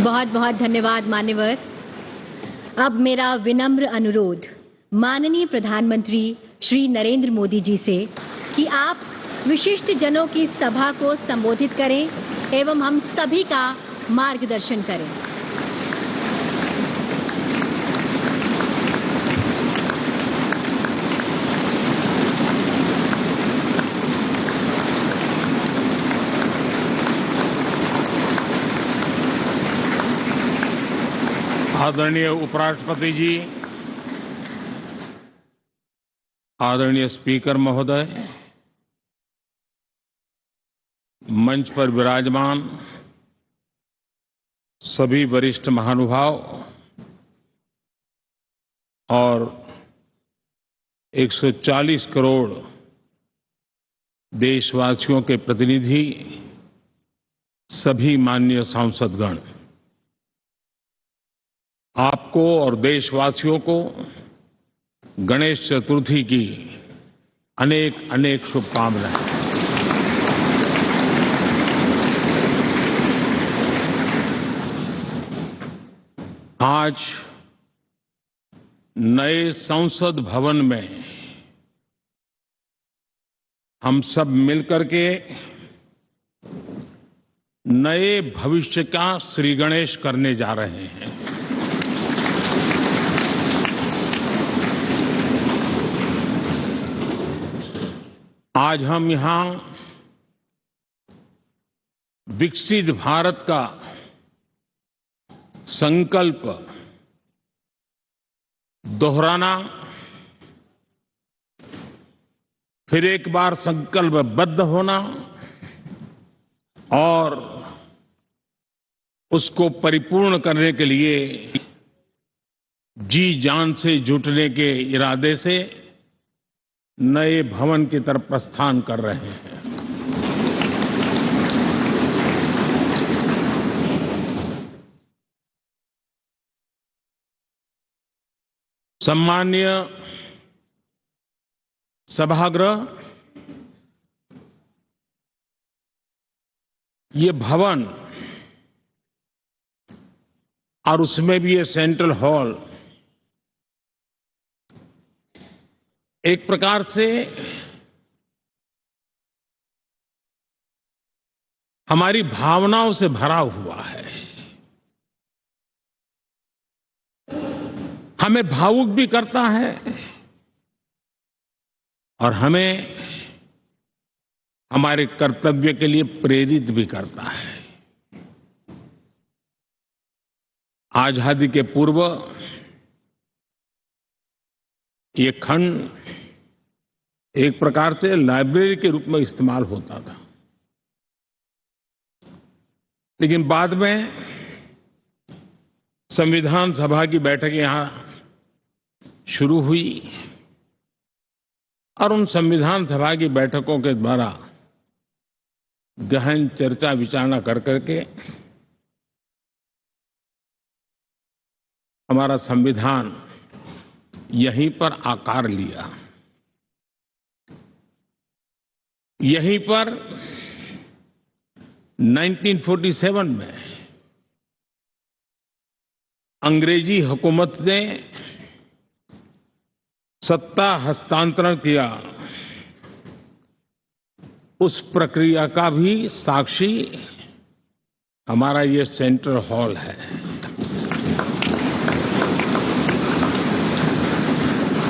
बहुत बहुत धन्यवाद मान्यवर। अब मेरा विनम्र अनुरोध माननीय प्रधानमंत्री श्री नरेंद्र मोदी जी से कि आप विशिष्ट जनों की सभा को संबोधित करें एवं हम सभी का मार्गदर्शन करें। आदरणीय उपराष्ट्रपति जी, आदरणीय स्पीकर महोदय, मंच पर विराजमान सभी वरिष्ठ महानुभाव और 140 करोड़ देशवासियों के प्रतिनिधि, सभी माननीय सांसदगण, आपको और देशवासियों को गणेश चतुर्थी की अनेक अनेक शुभकामनाएं। आज नए संसद भवन में हम सब मिलकर के नए भविष्य का श्री गणेश करने जा रहे हैं। आज हम यहां विकसित भारत का संकल्प दोहराना, फिर एक बार संकल्पबद्ध होना और उसको परिपूर्ण करने के लिए जी जान से जुटने के इरादे से नए भवन की तरफ प्रस्थान कर रहे हैं। सम्माननीय सभागृह, ये भवन और उसमें भी ये सेंट्रल हॉल एक प्रकार से हमारी भावनाओं से भरा हुआ है। हमें भावुक भी करता है और हमें हमारे कर्तव्य के लिए प्रेरित भी करता है। आजादी के पूर्व ये खंड एक प्रकार से लाइब्रेरी के रूप में इस्तेमाल होता था, लेकिन बाद में संविधान सभा की बैठक यहां शुरू हुई और उन संविधान सभा की बैठकों के द्वारा गहन चर्चा विचारणा कर करके हमारा संविधान यहीं पर आकार लिया। यहीं पर 1947 में अंग्रेजी हुकूमत ने सत्ता हस्तांतरण किया, उस प्रक्रिया का भी साक्षी हमारा ये सेंट्रल हॉल है।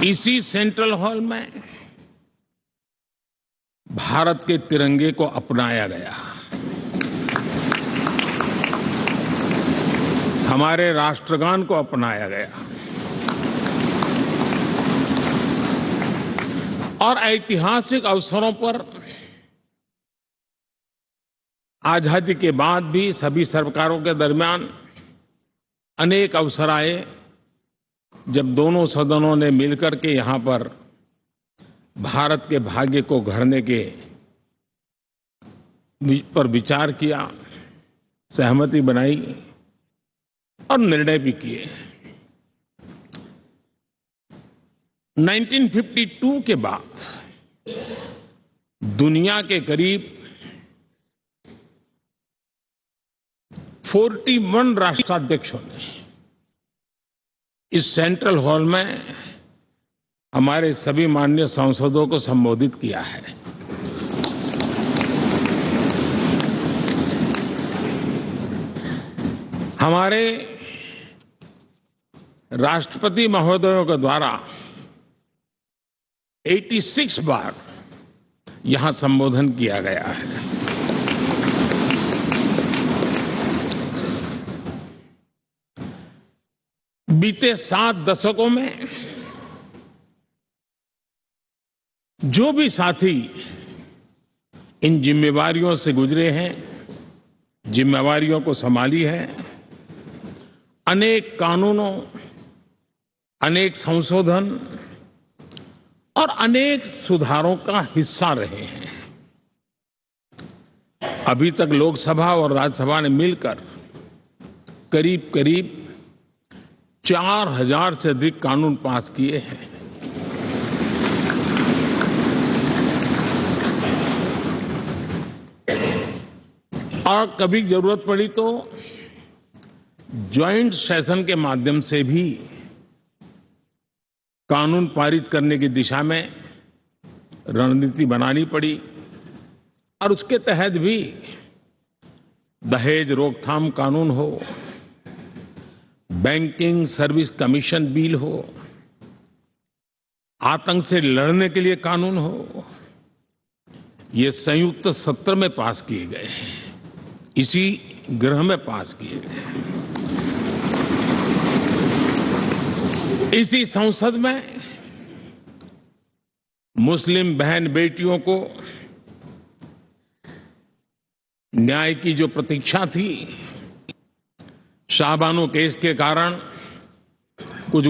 इसी सेंट्रल हॉल में भारत के तिरंगे को अपनाया गया, हमारे राष्ट्रगान को अपनाया गया और ऐतिहासिक अवसरों पर आजादी के बाद भी सभी सरकारों के दरमियान अनेक अवसर आए जब दोनों सदनों ने मिलकर के यहां पर भारत के भाग्य को गढ़ने के पर विचार किया, सहमति बनाई और निर्णय भी किए। 1952 के बाद दुनिया के करीब 41 राष्ट्राध्यक्षों ने इस सेंट्रल हॉल में हमारे सभी माननीय सांसदों को संबोधित किया है। हमारे राष्ट्रपति महोदयों के द्वारा 86 बार यहां संबोधन किया गया है। बीते 7 दशकों में जो भी साथी इन जिम्मेवारियों से गुजरे हैं, जिम्मेवारियों को संभाली है, अनेक कानूनों, अनेक संशोधन और अनेक सुधारों का हिस्सा रहे हैं। अभी तक लोकसभा और राज्यसभा ने मिलकर करीब करीब 4000 से अधिक कानून पास किए हैं। और कभी जरूरत पड़ी तो ज्वाइंट सेशन के माध्यम से भी कानून पारित करने की दिशा में रणनीति बनानी पड़ी और उसके तहत भी दहेज रोकथाम कानून हो, बैंकिंग सर्विस कमीशन बिल हो, आतंक से लड़ने के लिए कानून हो, ये संयुक्त सत्र में पास किए गए हैं, इसी गृह में पास किए गए। इसी संसद में मुस्लिम बहन बेटियों को न्याय की जो प्रतीक्षा थी, शाहबानो केस के कारण कुछ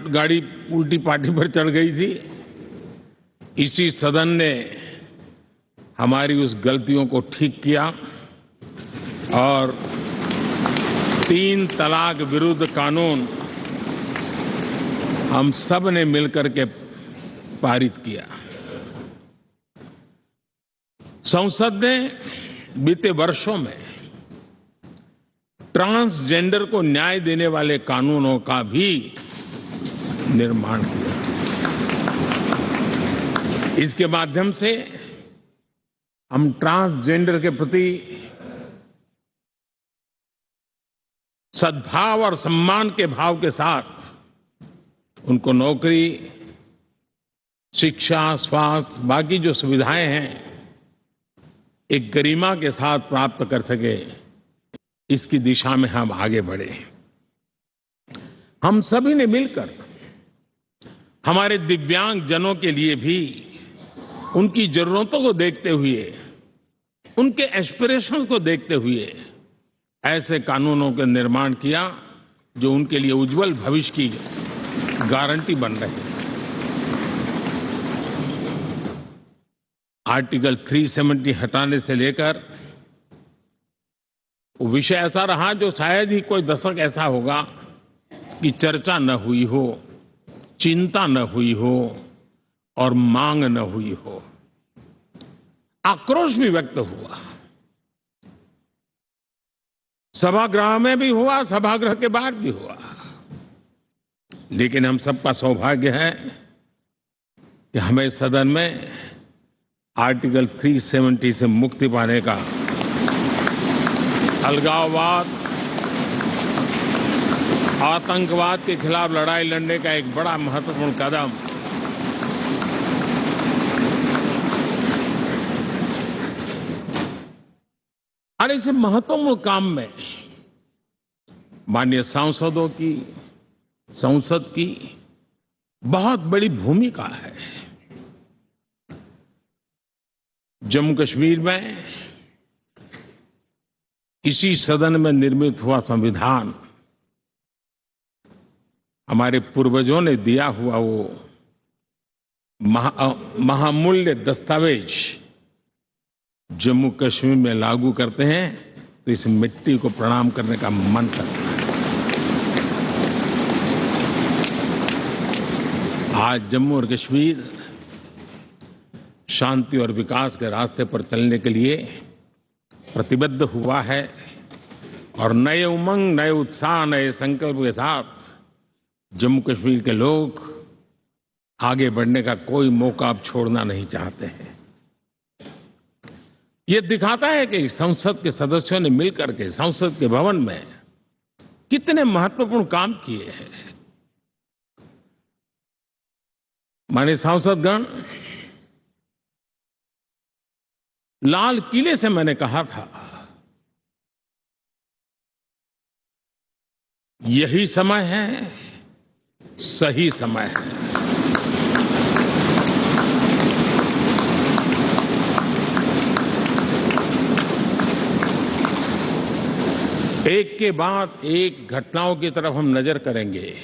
गाड़ी उल्टी पार्टी पर चढ़ गई थी। इसी सदन ने हमारी उस गलतियों को ठीक किया और 3 तलाक विरुद्ध कानून हम सब ने मिलकर के पारित किया। संसद ने बीते वर्षों में ट्रांसजेंडर को न्याय देने वाले कानूनों का भी निर्माण किया। इसके माध्यम से हम ट्रांसजेंडर के प्रति सद्भाव और सम्मान के भाव के साथ उनको नौकरी, शिक्षा, स्वास्थ्य, बाकी जो सुविधाएं हैं, एक गरिमा के साथ प्राप्त कर सके, इसकी दिशा में हम आगे बढ़े। हम सभी ने मिलकर हमारे दिव्यांग जनों के लिए भी उनकी जरूरतों को देखते हुए, उनके एस्पिरेशंस को देखते हुए ऐसे कानूनों का निर्माण किया जो उनके लिए उज्जवल भविष्य की गारंटी बन रहे हैं। आर्टिकल 370 हटाने से लेकर वो विषय ऐसा रहा जो शायद ही कोई दशक ऐसा होगा कि चर्चा न हुई हो, चिंता न हुई हो और मांग न हुई हो। आक्रोश भी व्यक्त हुआ, सभागृह में भी हुआ, सभागृह के बाहर भी हुआ। लेकिन हम सबका सौभाग्य है कि हमें सदन में आर्टिकल 370 से मुक्ति पाने का, अलगाववाद, आतंकवाद के खिलाफ लड़ाई लड़ने का एक बड़ा महत्वपूर्ण कदम और इस महत्वपूर्ण काम में माननीय सांसदों की, संसद की बहुत बड़ी भूमिका है। जम्मू कश्मीर में इसी सदन में निर्मित हुआ संविधान हमारे पूर्वजों ने दिया हुआ वो महामूल्य दस्तावेज जम्मू कश्मीर में लागू करते हैं तो इस मिट्टी को प्रणाम करने का मन करता है। आज जम्मू और कश्मीर शांति और विकास के रास्ते पर चलने के लिए प्रतिबद्ध हुआ है और नए उमंग, नए उत्साह, नए संकल्प के साथ जम्मू कश्मीर के लोग आगे बढ़ने का कोई मौका अब छोड़ना नहीं चाहते हैं। ये दिखाता है कि संसद के सदस्यों ने मिलकर के संसद के भवन में कितने महत्वपूर्ण काम किए हैं। माननीय सांसदगण, लाल किले से मैंने कहा था, यही समय है, सही समय है। एक के बाद एक घटनाओं की तरफ हम नजर करेंगे।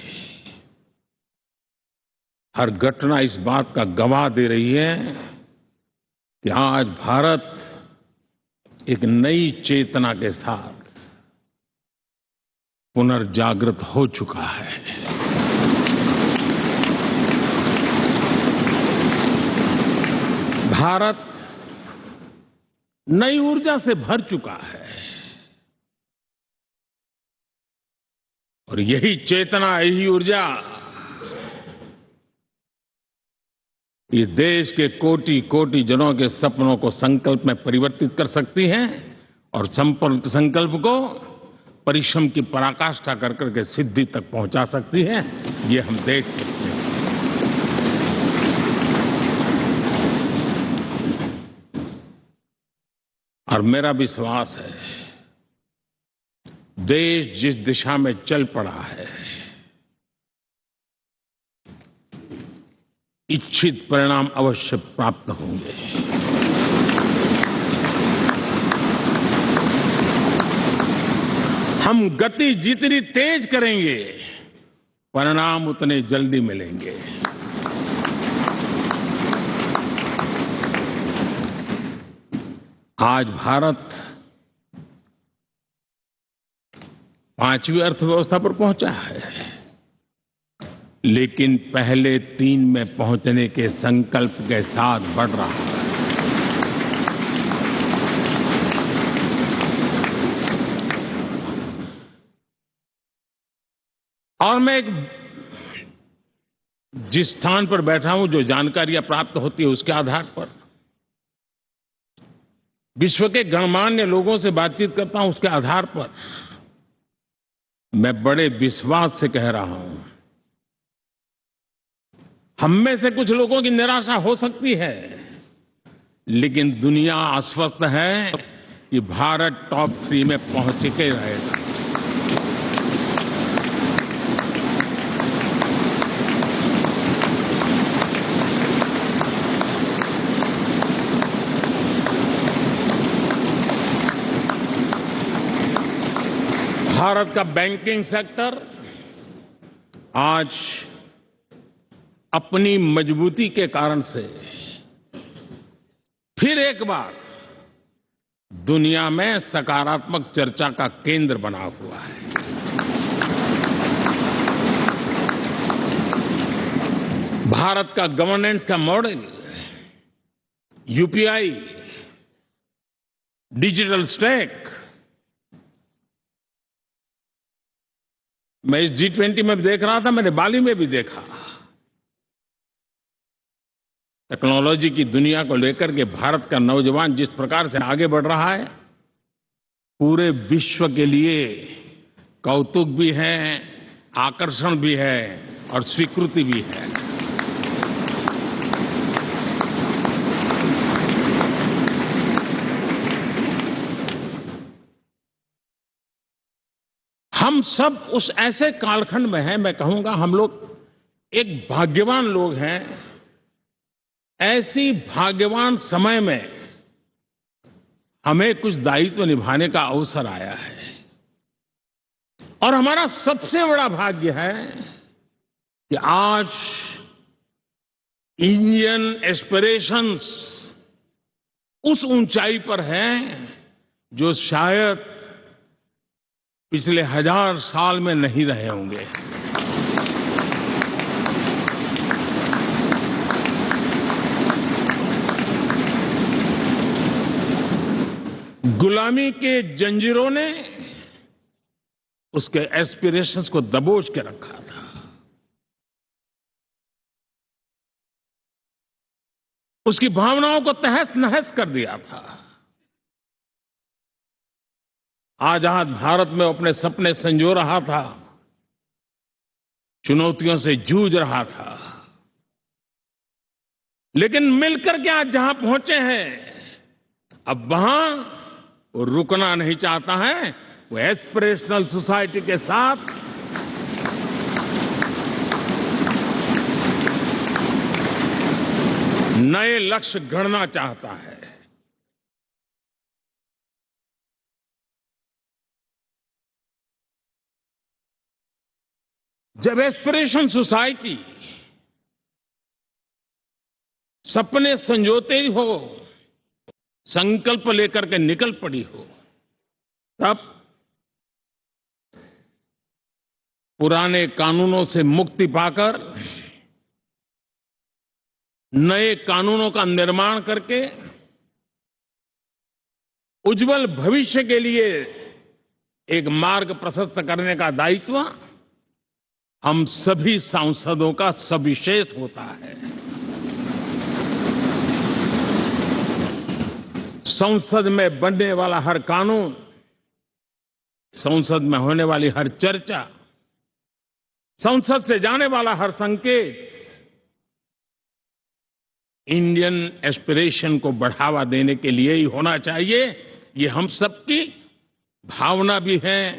हर घटना इस बात का गवाह दे रही है कि आज भारत एक नई चेतना के साथ पुनर्जागृत हो चुका है। भारत नई ऊर्जा से भर चुका है और यही चेतना, यही ऊर्जा इस देश के कोटि कोटि जनों के सपनों को संकल्प में परिवर्तित कर सकती है और संकल्प को परिश्रम की पराकाष्ठा कर करके सिद्धि तक पहुंचा सकती है। ये हम देख सकते हैं। और मेरा विश्वास है, देश जिस दिशा में चल पड़ा है, इच्छित परिणाम अवश्य प्राप्त होंगे। हम गति जितनी तेज करेंगे, परिणाम उतने जल्दी मिलेंगे। आज भारत 5वीं अर्थव्यवस्था पर पहुंचा है, लेकिन पहले 3 में पहुंचने के संकल्प के साथ बढ़ रहा है। और मैं जिस स्थान पर बैठा हूं, जो जानकारियां प्राप्त होती है, उसके आधार पर विश्व के गणमान्य लोगों से बातचीत करता हूं, उसके आधार पर मैं बड़े विश्वास से कह रहा हूं, हम में से कुछ लोगों की निराशा हो सकती है, लेकिन दुनिया आश्वस्त है कि भारत टॉप 3 में पहुंच के रहेगा। भारत का बैंकिंग सेक्टर आज अपनी मजबूती के कारण से फिर एक बार दुनिया में सकारात्मक चर्चा का केंद्र बना हुआ है। भारत का गवर्नेंस का मॉडल, यूपीआई, डिजिटल स्टैक, मैं इस G20 में भी देख रहा था, मैंने बाली में भी देखा। टेक्नोलॉजी की दुनिया को लेकर के भारत का नौजवान जिस प्रकार से आगे बढ़ रहा है, पूरे विश्व के लिए कौतुक भी है, आकर्षण भी है और स्वीकृति भी है। हम सब उस ऐसे कालखंड में हैं, मैं कहूंगा हम लोग एक भाग्यवान लोग हैं। ऐसी भाग्यवान समय में हमें कुछ दायित्व निभाने का अवसर आया है और हमारा सबसे बड़ा भाग्य है कि आज इंडियन एस्पिरेशंस उस ऊंचाई पर हैं जो शायद पिछले 1000 साल में नहीं रहे होंगे। गुलामी के जंजीरों ने उसके एस्पिरेशंस को दबोच के रखा था। उसकी भावनाओं को तहस नहस कर दिया था। आजाद भारत में अपने सपने संजो रहा था, चुनौतियों से जूझ रहा था, लेकिन मिलकर के आज जहां पहुंचे हैं, अब वहां वो रुकना नहीं चाहता है। वो एस्पिरेशनल सोसाइटी के साथ नए लक्ष्य गढ़ना चाहता है। जब एस्पिरेशन सोसाइटी सपने संजोते ही हो, संकल्प लेकर के निकल पड़ी हो, तब पुराने कानूनों से मुक्ति पाकर नए कानूनों का निर्माण करके उज्जवल भविष्य के लिए एक मार्ग प्रशस्त करने का दायित्व हम सभी सांसदों का सविशेष होता है। संसद में बनने वाला हर कानून, संसद में होने वाली हर चर्चा, संसद से जाने वाला हर संकेत इंडियन एस्पिरेशन को बढ़ावा देने के लिए ही होना चाहिए। ये हम सबकी भावना भी है,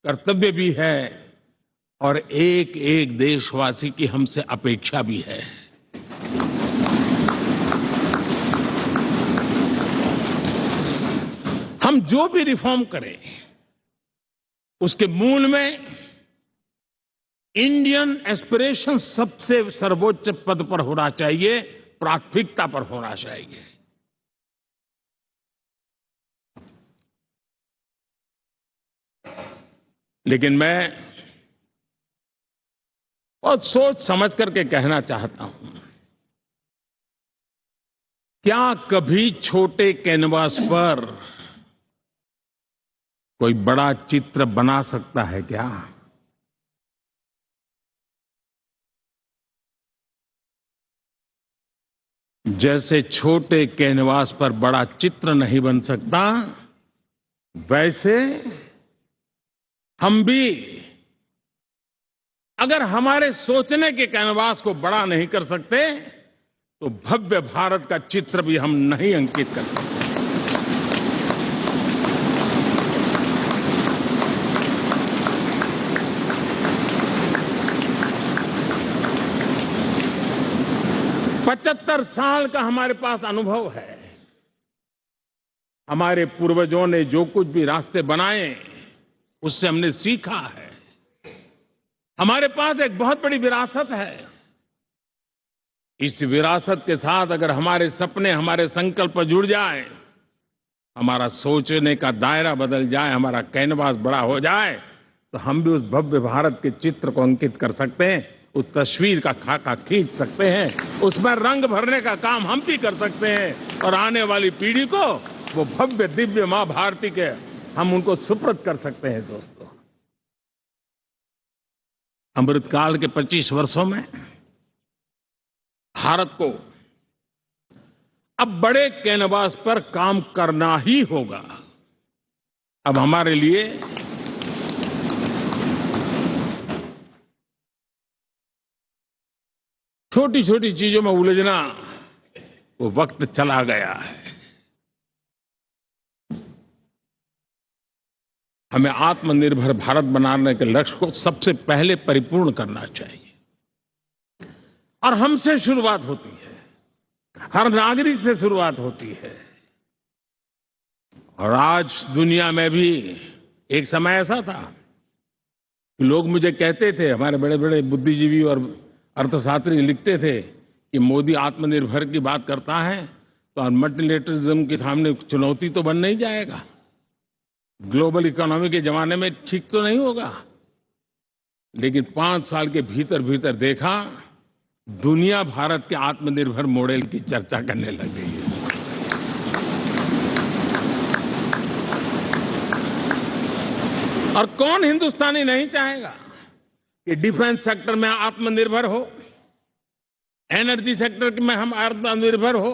कर्तव्य भी है और एक एक देशवासी की हमसे अपेक्षा भी है। हम जो भी रिफॉर्म करें, उसके मूल में इंडियन एस्पिरेशन सबसे सर्वोच्च पद पर होना चाहिए, प्राथमिकता पर होना चाहिए। लेकिन मैं बहुत सोच समझ करके कहना चाहता हूं, क्या कभी छोटे कैनवास पर कोई बड़ा चित्र बना सकता है क्या? जैसे छोटे कैनवास पर बड़ा चित्र नहीं बन सकता, वैसे हम भी अगर हमारे सोचने के कैनवास को बड़ा नहीं कर सकते, तो भव्य भारत का चित्र भी हम नहीं अंकित कर सकते। पचहत्तर साल का हमारे पास अनुभव है। हमारे पूर्वजों ने जो कुछ भी रास्ते बनाए, उससे हमने सीखा है। हमारे पास एक बहुत बड़ी विरासत है। इस विरासत के साथ अगर हमारे सपने, हमारे संकल्प जुड़ जाए, हमारा सोचने का दायरा बदल जाए, हमारा कैनवास बड़ा हो जाए, तो हम भी उस भव्य भारत के चित्र को अंकित कर सकते हैं, उस तस्वीर का खाका खींच सकते हैं, उसमें रंग भरने का काम हम भी कर सकते हैं और आने वाली पीढ़ी को वो भव्य दिव्य मां भारती के हम उनको सुपुर्द कर सकते हैं। दोस्तों, अमृतकाल के 25 वर्षों में भारत को अब बड़े कैनवास पर काम करना ही होगा। अब हमारे लिए छोटी छोटी चीजों में उलझना वो वक्त चला गया है। हमें आत्मनिर्भर भारत बनाने के लक्ष्य को सबसे पहले परिपूर्ण करना चाहिए और हमसे शुरुआत होती है, हर नागरिक से शुरुआत होती है। और आज दुनिया में भी एक समय ऐसा था कि लोग मुझे कहते थे, हमारे बड़े बड़े बुद्धिजीवी और अर्थशास्त्री लिखते थे कि मोदी आत्मनिर्भर की बात करता है तो मल्टीलेटरलिज्म के सामने चुनौती तो बन नहीं जाएगा, ग्लोबल इकोनॉमी के जमाने में ठीक तो नहीं होगा। लेकिन 5 साल के भीतर भीतर देखा, दुनिया भारत के आत्मनिर्भर मॉडल की चर्चा करने लग गई है। और कौन हिंदुस्तानी नहीं चाहेगा कि डिफेंस सेक्टर में आत्मनिर्भर हो, एनर्जी सेक्टर में हम आत्मनिर्भर हो,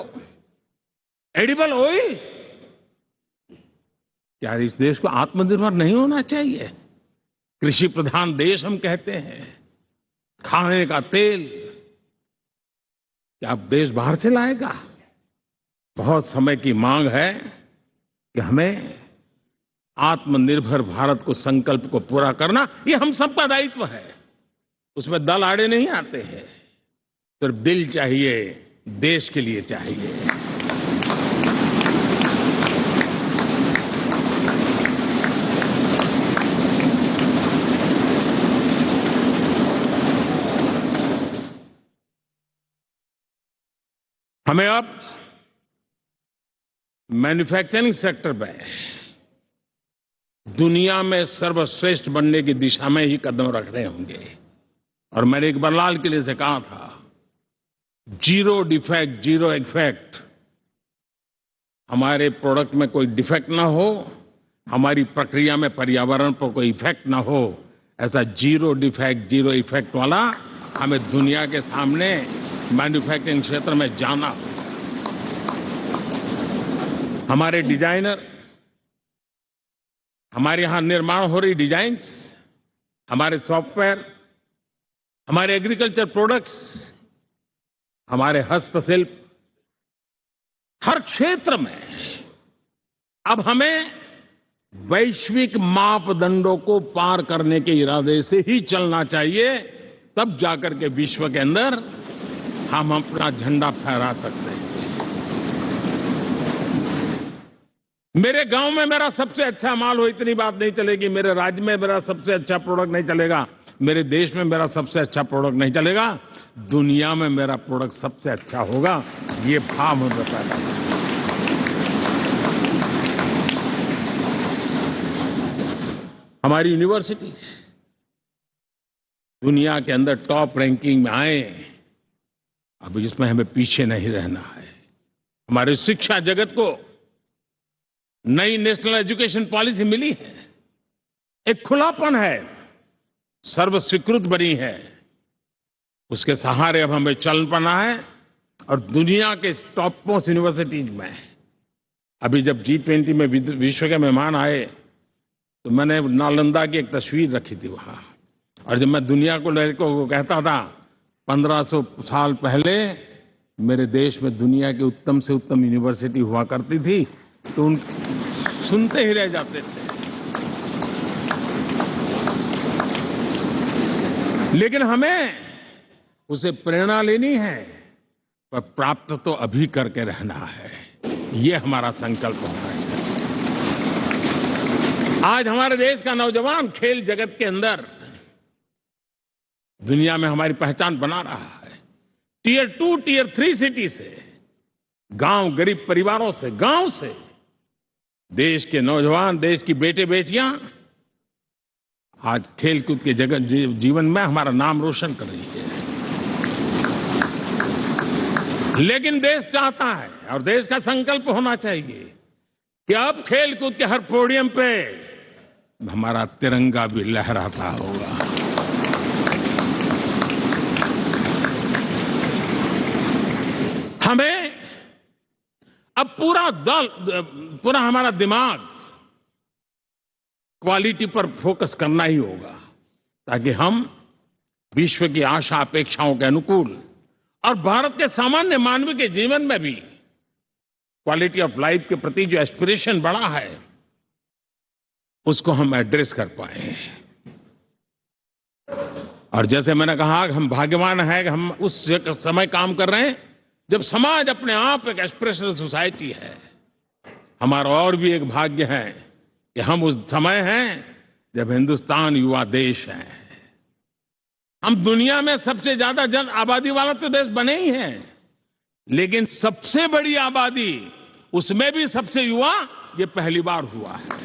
एडिबल ऑयल, क्या इस देश को आत्मनिर्भर नहीं होना चाहिए? कृषि प्रधान देश हम कहते हैं, खाने का तेल क्या अब देश बाहर से लाएगा? बहुत समय की मांग है कि हमें आत्मनिर्भर भारत को संकल्प को पूरा करना, ये हम सबका दायित्व है। उसमें दल आड़े नहीं आते हैं, सिर्फ दिल चाहिए, देश के लिए चाहिए। हमें अब मैन्युफैक्चरिंग सेक्टर में दुनिया में सर्वश्रेष्ठ बनने की दिशा में ही कदम रखने होंगे। और मैंने एक बार लाल किले से कहा था, जीरो डिफेक्ट जीरो इफेक्ट। हमारे प्रोडक्ट में कोई डिफेक्ट ना हो, हमारी प्रक्रिया में पर्यावरण पर कोई इफेक्ट ना हो, ऐसा जीरो डिफेक्ट जीरो इफेक्ट वाला हमें दुनिया के सामने मैन्युफैक्चरिंग क्षेत्र में जाना हो। हमारे डिजाइनर, हमारे यहां निर्माण हो रही डिजाइन्स, हमारे सॉफ्टवेयर, हमारे एग्रीकल्चर प्रोडक्ट्स, हमारे हस्तशिल्प, हर क्षेत्र में अब हमें वैश्विक मापदंडों को पार करने के इरादे से ही चलना चाहिए, तब जाकर के विश्व के अंदर हम अपना झंडा फहरा सकते हैं। मेरे गांव में मेरा सबसे अच्छा माल हो, इतनी बात नहीं चलेगी। मेरे राज्य में मेरा सबसे अच्छा प्रोडक्ट नहीं चलेगा, मेरे देश में मेरा सबसे अच्छा प्रोडक्ट नहीं चलेगा, दुनिया में मेरा प्रोडक्ट सबसे अच्छा होगा, ये भाव हमें पैदा। हमारी यूनिवर्सिटीज दुनिया के अंदर टॉप रैंकिंग में आए, अब इसमें हमें पीछे नहीं रहना है। हमारे शिक्षा जगत को नई नेशनल एजुकेशन पॉलिसी मिली है, एक खुलापन है, सर्व स्वीकृत बनी है, उसके सहारे अब हमें चल पाना है। और दुनिया के टॉप मोस्ट यूनिवर्सिटीज में अभी जब G20 में विश्व के मेहमान आए तो मैंने नालंदा की एक तस्वीर रखी थी वहां, और जब मैं दुनिया को कहता था 1500 साल पहले मेरे देश में दुनिया की उत्तम से उत्तम यूनिवर्सिटी हुआ करती थी, तो उन सुनते ही रह जाते थे। लेकिन हमें उसे प्रेरणा लेनी है, पर प्राप्त तो अभी करके रहना है, ये हमारा संकल्प होना है। आज हमारे देश का नौजवान खेल जगत के अंदर दुनिया में हमारी पहचान बना रहा है। टियर 2, टियर 3 सिटी से, गांव, गरीब परिवारों से, गांव से देश के नौजवान, देश की बेटे बेटियां आज खेलकूद के जगत जीवन में हमारा नाम रोशन कर रही है। लेकिन देश चाहता है और देश का संकल्प होना चाहिए कि अब खेलकूद के हर पोडियम पे हमारा तिरंगा भी लहराता होगा। हमें अब पूरा हमारा दिमाग क्वालिटी पर फोकस करना ही होगा, ताकि हम विश्व की आशा अपेक्षाओं के अनुकूल और भारत के सामान्य मानव के जीवन में भी क्वालिटी ऑफ लाइफ के प्रति जो एस्पिरेशन बढ़ा है, उसको हम एड्रेस कर पाए। और जैसे मैंने कहा कि हम भाग्यवान हैं कि हम उस समय काम कर रहे हैं जब समाज अपने आप एक एस्पिरेशनल सोसाइटी है। हमारा और भी एक भाग्य है कि हम उस समय हैं जब हिंदुस्तान युवा देश है। हम दुनिया में सबसे ज्यादा जन आबादी वाला तो देश बने ही हैं, लेकिन सबसे बड़ी आबादी, उसमें भी सबसे युवा, ये पहली बार हुआ है।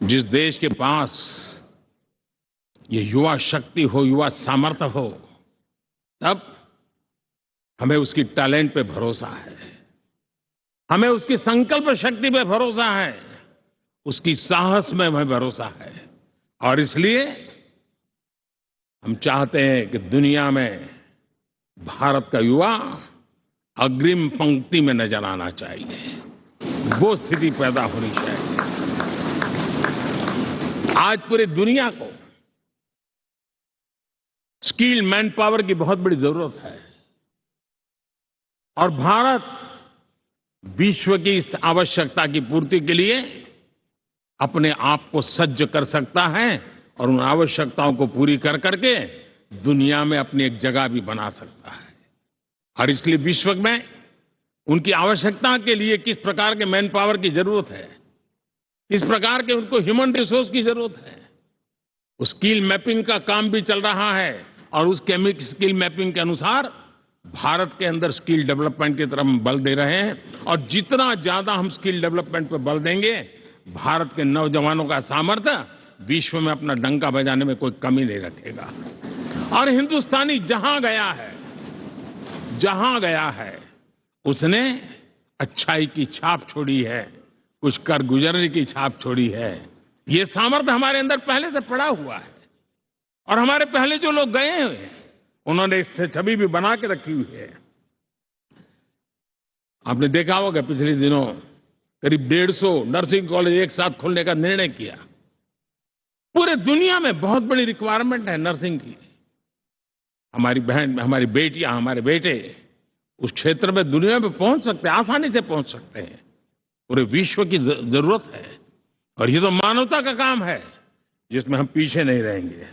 जिस देश के पास ये युवा शक्ति हो, युवा सामर्थ्य हो, तब हमें उसकी टैलेंट पे भरोसा है। हमें उसकी संकल्प शक्ति पे भरोसा है, उसकी साहस में हमें भरोसा है। और इसलिए हम चाहते हैं कि दुनिया में भारत का युवा अग्रिम पंक्ति में नजर आना चाहिए, वो स्थिति पैदा होनी चाहिए। आज पूरी दुनिया को स्किल मैन पावर की बहुत बड़ी जरूरत है और भारत विश्व की इस आवश्यकता की पूर्ति के लिए अपने आप को सज्ज कर सकता है और उन आवश्यकताओं को पूरी कर करके दुनिया में अपनी एक जगह भी बना सकता है। और इसलिए विश्व में उनकी आवश्यकता के लिए किस प्रकार के मैन पावर की जरूरत है, किस प्रकार के उनको ह्यूमन रिसोर्स की जरूरत है, उस स्किल मैपिंग का काम भी चल रहा है और उस स्किल मैपिंग के अनुसार भारत के अंदर स्किल डेवलपमेंट की तरफ हम बल दे रहे हैं। और जितना ज्यादा हम स्किल डेवलपमेंट पर बल देंगे, भारत के नौजवानों का सामर्थ्य विश्व में अपना डंका बजाने में कोई कमी नहीं रखेगा। और हिंदुस्तानी जहां गया है उसने अच्छाई की छाप छोड़ी है, कुछ कर गुजरने की छाप छोड़ी है। ये सामर्थ्य हमारे अंदर पहले से पड़ा हुआ है और हमारे पहले जो लोग गए हैं उन्होंने इससे छवि भी बना के रखी हुई है। आपने देखा होगा पिछले दिनों करीब 150 नर्सिंग कॉलेज एक साथ खोलने का निर्णय किया। पूरे दुनिया में बहुत बड़ी रिक्वायरमेंट है नर्सिंग की। हमारी बहन, हमारी बेटियां, हमारे बेटे उस क्षेत्र में दुनिया में पहुंच सकते हैं, आसानी से पहुंच सकते हैं। पूरे विश्व की जरूरत है और ये तो मानवता का काम है जिसमें हम पीछे नहीं रहेंगे।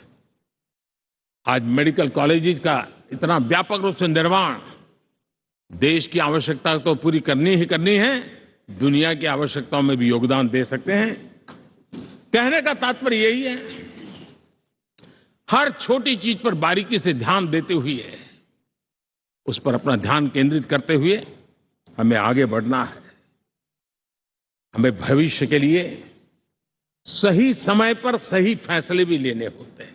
आज मेडिकल कॉलेजेस का इतना व्यापक रूप से निर्माण, देश की आवश्यकता तो पूरी करनी ही करनी है, दुनिया की आवश्यकताओं में भी योगदान दे सकते हैं। कहने का तात्पर्य यही है, हर छोटी चीज पर बारीकी से ध्यान देते हुए, उस पर अपना ध्यान केंद्रित करते हुए हमें आगे बढ़ना है। हमें भविष्य के लिए सही समय पर सही फैसले भी लेने होते हैं।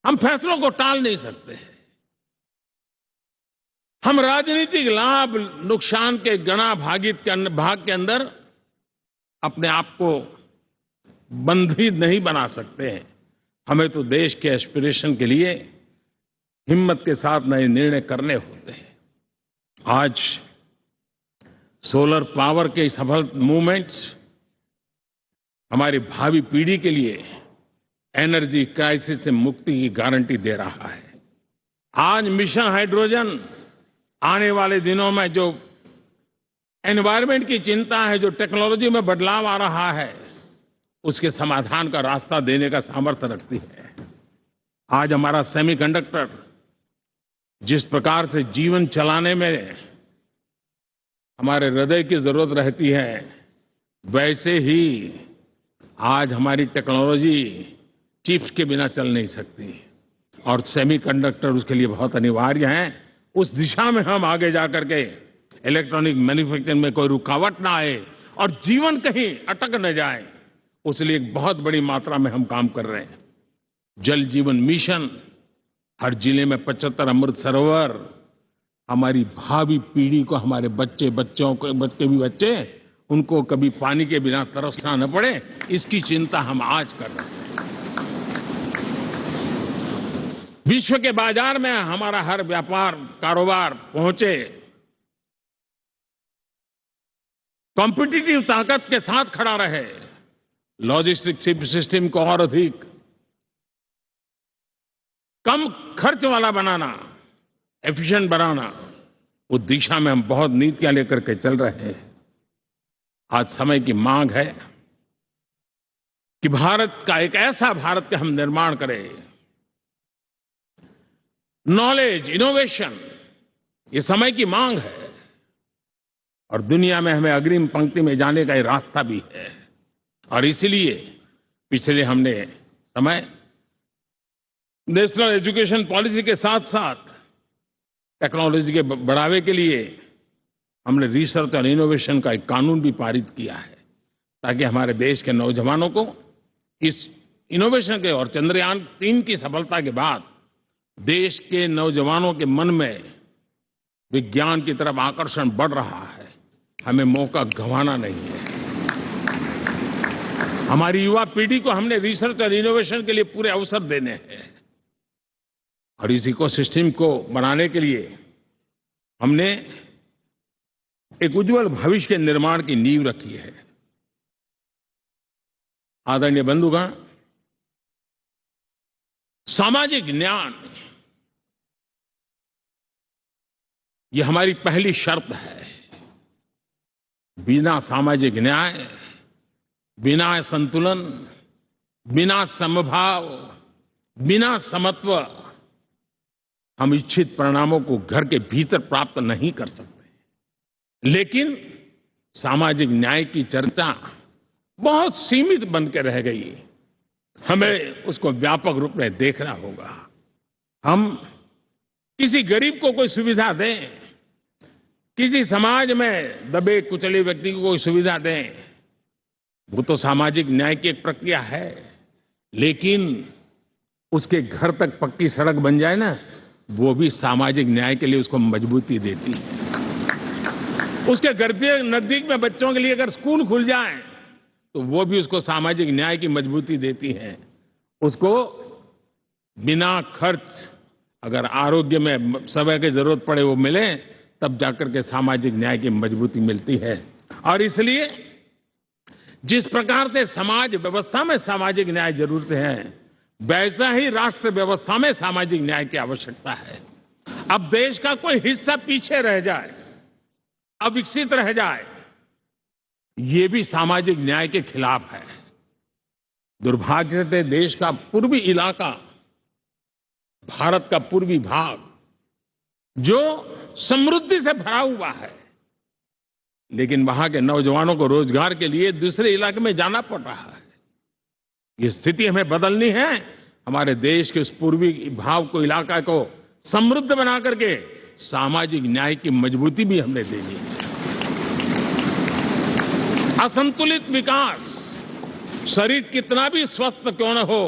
हम फैसलों को टाल नहीं सकते। हम राजनीतिक लाभ नुकसान के गणा भाग के अंदर अपने आप को बंधी नहीं बना सकते हैं। हमें तो देश के एस्पिरेशन के लिए हिम्मत के साथ नए निर्णय करने होते हैं। आज सोलर पावर के सफल मूवमेंट्स हमारी भावी पीढ़ी के लिए एनर्जी क्राइसिस से मुक्ति की गारंटी दे रहा है। आज मिशन हाइड्रोजन आने वाले दिनों में जो एनवायरमेंट की चिंता है, जो टेक्नोलॉजी में बदलाव आ रहा है, उसके समाधान का रास्ता देने का सामर्थ्य रखती है। आज हमारा सेमीकंडक्टर जिस प्रकार से जीवन चलाने में हमारे हृदय की जरूरत रहती है, वैसे ही आज हमारी टेक्नोलॉजी चिप्स के बिना चल नहीं सकती और सेमीकंडक्टर उसके लिए बहुत अनिवार्य है। उस दिशा में हम आगे जाकर के इलेक्ट्रॉनिक मैन्युफैक्चरिंग में कोई रुकावट ना आए और जीवन कहीं अटक न जाए, उसलिए एक बहुत बड़ी मात्रा में हम काम कर रहे हैं। जल जीवन मिशन, हर जिले में 75 अमृत सरोवर, हमारी भावी पीढ़ी को, हमारे बच्चे उनको कभी पानी के बिना तरसना न पड़े, इसकी चिंता हम आज कर रहे हैं। विश्व के बाजार में हमारा हर व्यापार कारोबार पहुंचे, कॉम्पिटिटिव ताकत के साथ खड़ा रहे, लॉजिस्टिक सिस्टम को और अधिक कम खर्च वाला बनाना, एफिशिएंट बनाना, उस दिशा में हम बहुत नीतियां लेकर के चल रहे हैं। आज समय की मांग है कि भारत का एक ऐसा भारत का हम निर्माण करें। नॉलेज, इनोवेशन, ये समय की मांग है और दुनिया में हमें अग्रिम पंक्ति में जाने का ये रास्ता भी है। और इसलिए पिछले हमने समय नेशनल एजुकेशन पॉलिसी के साथ साथ टेक्नोलॉजी के बढ़ावे के लिए हमने रिसर्च और इनोवेशन का एक कानून भी पारित किया है, ताकि हमारे देश के नौजवानों को इस इनोवेशन के और चंद्रयान 3 की सफलता के बाद देश के नौजवानों के मन में विज्ञान की तरफ आकर्षण बढ़ रहा है। हमें मौका गंवाना नहीं है। हमारी युवा पीढ़ी को हमने रिसर्च और इनोवेशन के लिए पूरे अवसर देने हैं और इस इकोसिस्टम को बनाने के लिए हमने एक उज्जवल भविष्य के निर्माण की नींव रखी है। आदरणीय बंधुगण, सामाजिक न्याय ये हमारी पहली शर्त है। बिना सामाजिक न्याय, बिना संतुलन, बिना समभाव, बिना समत्व हम इच्छित परिणामों को घर के भीतर प्राप्त नहीं कर सकते। लेकिन सामाजिक न्याय की चर्चा बहुत सीमित बन के रह गई। हमें उसको व्यापक रूप में देखना होगा। हम किसी गरीब को कोई सुविधा दें, किसी समाज में दबे कुचले व्यक्ति को कोई सुविधा दें, वो तो सामाजिक न्याय की एक प्रक्रिया है। लेकिन उसके घर तक पक्की सड़क बन जाए ना, वो भी सामाजिक न्याय के लिए उसको मजबूती देती है। उसके घर के नजदीक में बच्चों के लिए अगर स्कूल खुल जाए तो वो भी उसको सामाजिक न्याय की मजबूती देती है। उसको बिना खर्च अगर आरोग्य में समय की जरूरत पड़े वो मिले, तब जाकर के सामाजिक न्याय की मजबूती मिलती है। और इसलिए जिस प्रकार से समाज व्यवस्था में सामाजिक न्याय जरूरत है, वैसा ही राष्ट्र व्यवस्था में सामाजिक न्याय की आवश्यकता है। अब देश का कोई हिस्सा पीछे रह जाए, अविकसित रह जाए, ये भी सामाजिक न्याय के खिलाफ है। दुर्भाग्य से देश का पूर्वी इलाका, भारत का पूर्वी भाग जो समृद्धि से भरा हुआ है, लेकिन वहां के नौजवानों को रोजगार के लिए दूसरे इलाके में जाना पड़ रहा है। ये स्थिति हमें बदलनी है। हमारे देश के उस पूर्वी भाग को, इलाका को समृद्ध बना करके सामाजिक न्याय की मजबूती भी हमने देनी है। असंतुलित विकास, शरीर कितना भी स्वस्थ क्यों न हो,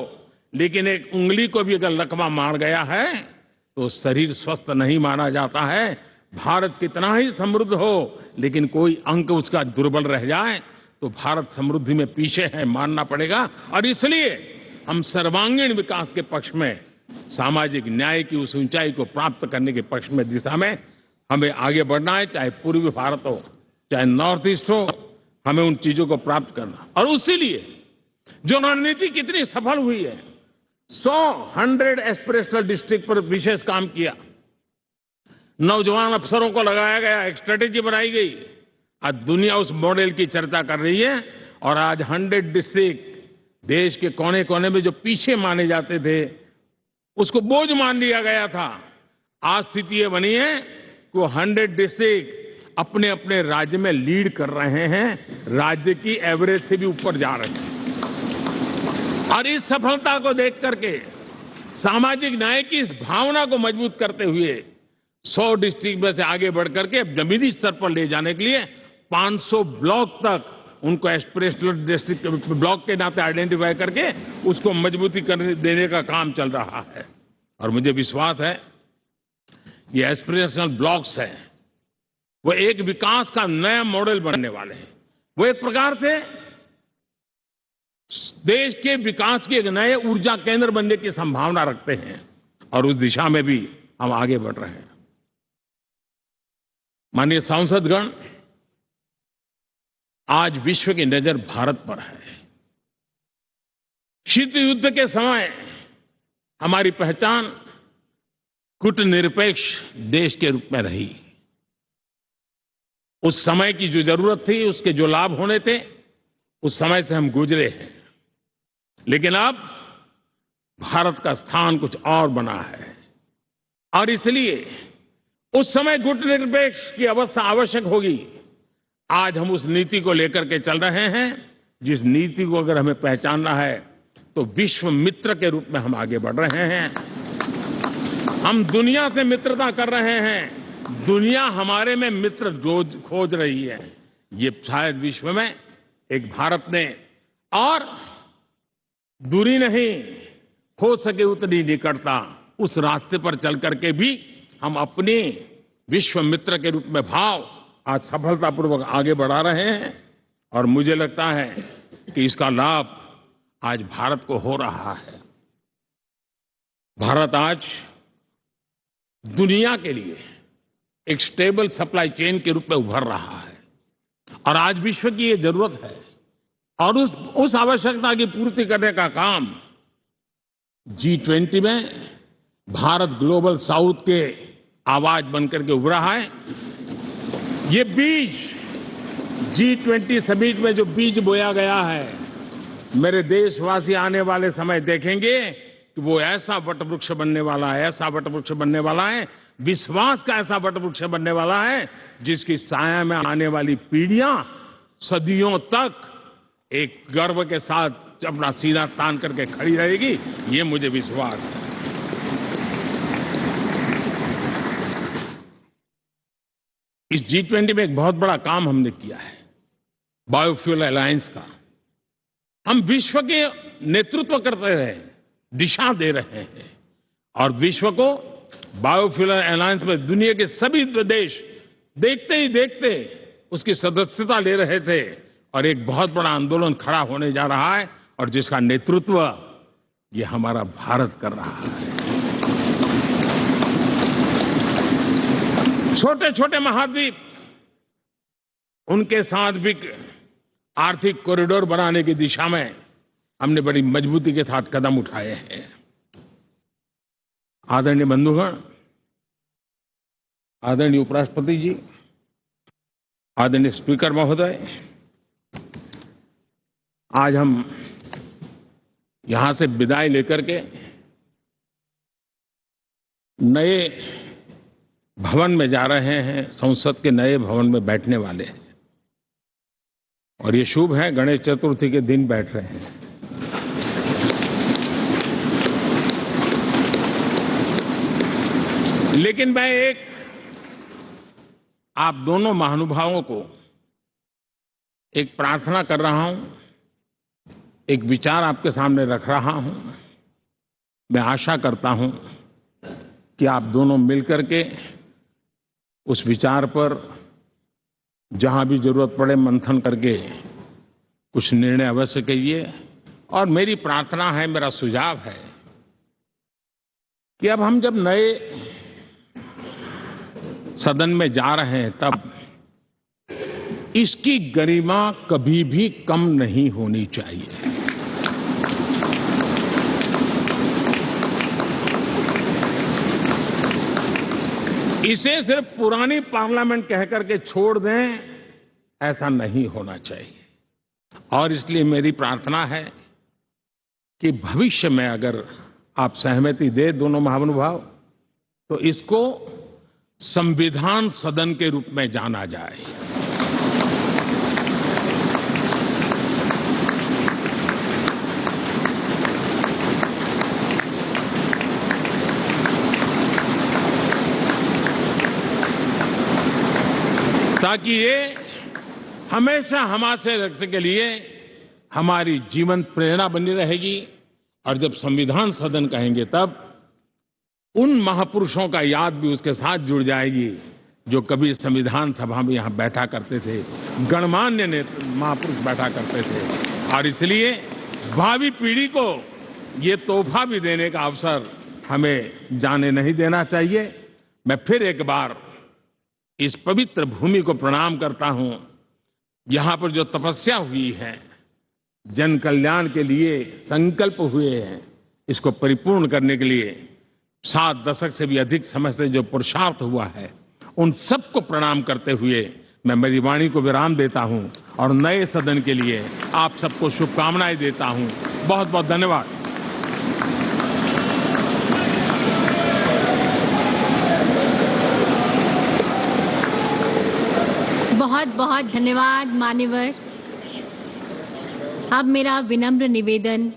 लेकिन एक उंगली को भी अगर लकवा मार गया है तो शरीर स्वस्थ नहीं माना जाता है। भारत कितना ही समृद्ध हो, लेकिन कोई अंग उसका दुर्बल रह जाए तो भारत समृद्धि में पीछे है, मानना पड़ेगा। और इसलिए हम सर्वांगीण विकास के पक्ष में, सामाजिक न्याय की उस ऊंचाई को प्राप्त करने के पक्ष में, दिशा में हमें आगे बढ़ना है। चाहे पूर्वी भारत हो, चाहे नॉर्थ ईस्ट हो, हमें उन चीजों को प्राप्त करना। और उसी लिए जो रणनीति कितनी सफल हुई है, 100 एस्पिरेशनल डिस्ट्रिक्ट पर विशेष काम किया, नौजवान अफसरों को लगाया गया, एक स्ट्रेटेजी बनाई गई। आज दुनिया उस मॉडल की चर्चा कर रही है और आज 100 डिस्ट्रिक्ट, देश के कोने कोने में जो पीछे माने जाते थे, उसको बोझ मान लिया गया था। आज स्थिति ये बनी है कि वो 100 डिस्ट्रिक्ट अपने अपने राज्य में लीड कर रहे हैं, राज्य की एवरेज से भी ऊपर जा रहे हैं। और इस सफलता को देख करके, सामाजिक न्याय की इस भावना को मजबूत करते हुए 100 डिस्ट्रिक्ट में से आगे बढ़ करके अब जमीनी स्तर पर ले जाने के लिए 500 ब्लॉक तक उनको एस्पिरेशनल डिस्ट्रिक्ट ब्लॉक के नाते आइडेंटिफाई करके उसको मजबूती करने देने का काम चल रहा है। और मुझे विश्वास है ये एस्पिरेशनल ब्लॉक्स हैं, वो एक विकास का नया मॉडल बनने वाले हैं। वो एक प्रकार से देश के विकास के एक नए ऊर्जा केंद्र बनने की संभावना रखते हैं और उस दिशा में भी हम आगे बढ़ रहे हैं। माननीय सांसदगण, आज विश्व की नजर भारत पर है। शीत युद्ध के समय हमारी पहचान कूटनिरपेक्ष देश के रूप में रही। उस समय की जो जरूरत थी, उसके जो लाभ होने थे, उस समय से हम गुजरे हैं। लेकिन अब भारत का स्थान कुछ और बना है और इसलिए उस समय कूटनिरपेक्ष की अवस्था आवश्यक होगी। आज हम उस नीति को लेकर के चल रहे हैं, जिस नीति को अगर हमें पहचानना है तो विश्व मित्र के रूप में हम आगे बढ़ रहे हैं। हम दुनिया से मित्रता कर रहे हैं, दुनिया हमारे में मित्र खोज रही है। ये शायद विश्व में एक भारत ने और दूरी नहीं, हो सके उतनी निकटता, उस रास्ते पर चल करके भी हम अपने विश्व मित्र के रूप में भाव आज सफलतापूर्वक आगे बढ़ा रहे हैं और मुझे लगता है कि इसका लाभ आज भारत को हो रहा है। भारत आज दुनिया के लिए एक स्टेबल सप्लाई चेन के रूप में उभर रहा है और आज विश्व की ये जरूरत है और उस आवश्यकता की पूर्ति करने का काम G20 में भारत ग्लोबल साउथ के आवाज बनकर के उभरा है। ये बीज G20 समिट में जो बीज बोया गया है, मेरे देशवासी आने वाले समय देखेंगे कि वो ऐसा वटवृक्ष बनने वाला है, ऐसा वटवृक्ष बनने वाला है, विश्वास का ऐसा वटवृक्ष बनने वाला है जिसकी साया में आने वाली पीढ़ियां सदियों तक एक गर्व के साथ अपना सीना तान करके खड़ी रहेगी, ये मुझे विश्वास है। इस G20 में एक बहुत बड़ा काम हमने किया है, बायोफ्यूल अलायंस का। हम विश्व के नेतृत्व करते रहे, दिशा दे रहे हैं और विश्व को बायोफ्यूल अलायंस में दुनिया के सभी देश देखते ही देखते उसकी सदस्यता ले रहे थे और एक बहुत बड़ा आंदोलन खड़ा होने जा रहा है और जिसका नेतृत्व ये हमारा भारत कर रहा है। छोटे छोटे महाद्वीप, उनके साथ भी आर्थिक कॉरिडोर बनाने की दिशा में हमने बड़ी मजबूती के साथ कदम उठाए हैं। आदरणीय बंधुगण, आदरणीय उपराष्ट्रपति जी, आदरणीय स्पीकर महोदय, आज हम यहां से विदाई लेकर के नए भवन में जा रहे हैं, संसद के नए भवन में बैठने वाले हैं और ये शुभ है, गणेश चतुर्थी के दिन बैठ रहे हैं। लेकिन मैं आप दोनों महानुभावों को एक प्रार्थना कर रहा हूं, एक विचार आपके सामने रख रहा हूं। मैं आशा करता हूं कि आप दोनों मिलकर के उस विचार पर जहां भी जरूरत पड़े मंथन करके कुछ निर्णय अवश्य कीजिए। और मेरी प्रार्थना है, मेरा सुझाव है कि अब हम जब नए सदन में जा रहे हैं तब इसकी गरिमा कभी भी कम नहीं होनी चाहिए। इसे सिर्फ पुरानी पार्लियामेंट कहकर के छोड़ दें, ऐसा नहीं होना चाहिए। और इसलिए मेरी प्रार्थना है कि भविष्य में अगर आप सहमति दे दोनों महानुभाव, तो इसको संविधान सदन के रूप में जाना जाए। ताकि ये हमेशा हमारे रक्षा के लिए हमारी जीवन प्रेरणा बनी रहेगी। और जब संविधान सदन कहेंगे तब उन महापुरुषों का याद भी उसके साथ जुड़ जाएगी जो कभी संविधान सभा में यहाँ बैठा करते थे, गणमान्य महापुरुष बैठा करते थे। और इसलिए भावी पीढ़ी को ये तोहफा भी देने का अवसर हमें जाने नहीं देना चाहिए। मैं फिर एक बार इस पवित्र भूमि को प्रणाम करता हूं। यहां पर जो तपस्या हुई है, जन कल्याण के लिए संकल्प हुए हैं, इसको परिपूर्ण करने के लिए 7 दशक से भी अधिक समय से जो पुरुषार्थ हुआ है, उन सबको प्रणाम करते हुए मैं मेरी वाणी को विराम देता हूं और नए सदन के लिए आप सबको शुभकामनाएं देता हूं। बहुत बहुत धन्यवाद। बहुत बहुत धन्यवाद मान्यवर। अब मेरा विनम्र निवेदन